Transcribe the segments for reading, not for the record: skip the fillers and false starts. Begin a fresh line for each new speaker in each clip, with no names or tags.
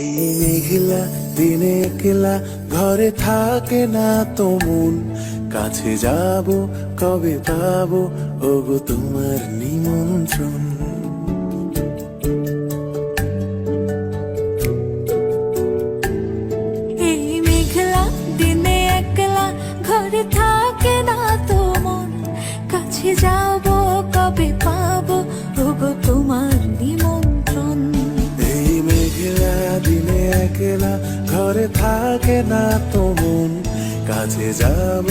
এই মেঘলা দিনে একলা ঘরে থাকে না তো মন, কাছে যাব কবে পাবো ওগো তোমার নিমন্ত্রণ।
এই মেঘলা দিনে একলা ঘরে থাকে না তো মন, কাছে যাব কবে পাবো ওগো তোমার নিমন্ত্রণ।
এই মেঘলা দিনে একলা ঘরে থাকে না তো মন, কাছে যাব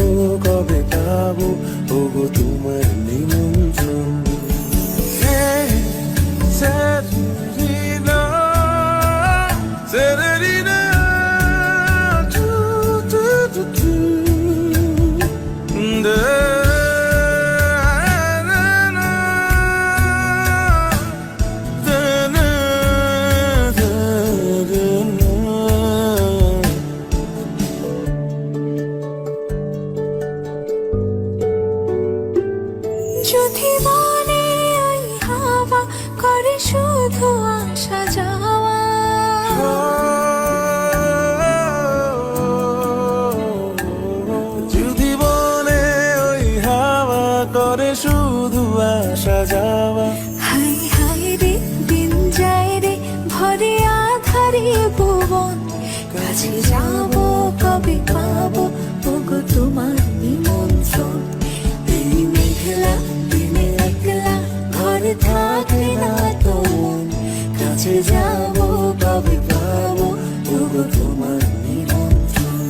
কবে পাবো ওগো তোমার নিমন্ত্রণ। Serena, Serena, tu, tu, tu, tu. Da, na, na, da, na, da, da, na.
যদি মনে ওই হাওয়া করে শুধু আসা যাওয়া,
যদি মনে ওই হাওয়া করে শুধু আসা যাওয়া,
হাই হাই রে দিন যায় রে ভরে আধারে ভুবন, কাছে যাব কবে পাবো ওগো তোমার নিমন্ত্রণ। এই মেঘলা দিনে একলা ঘরে থাকে না তো মন, কাছে যাব কবে পাবো ওগো তোমার নিমন্ত্রণ।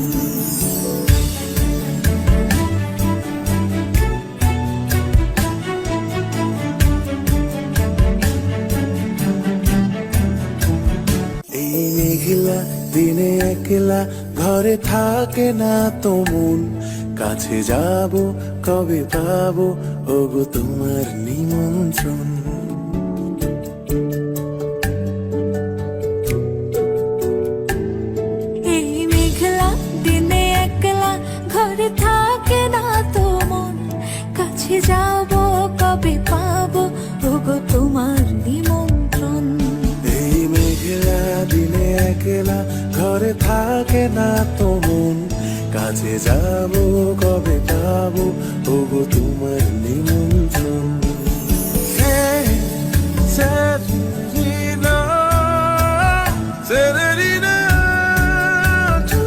এই মেঘলা দিনে একলা ঘরে থাকে না তো মন, কাছে যাব কবে পাবো ওগো তোমার নিমন্ত্রণ।
এই মেঘলা দিনে একলা ঘরে থাকে না তো মন, কাছে যাব কবে পাবো ওগো তোমার নিমন্ত্রণ।
এই মেঘলা দিনে একলা ঘরে থাকে না তো মন, কাছে যাব কবে পাবো ওগো তোমার নিমন্ত্রণ। Serena, Serena, tu,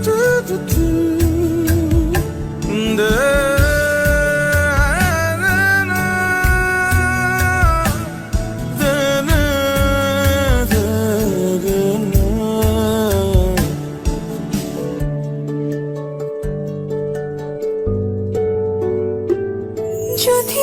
tu, tu, tu. Da, na, na, da, na, da, da, na.
যদি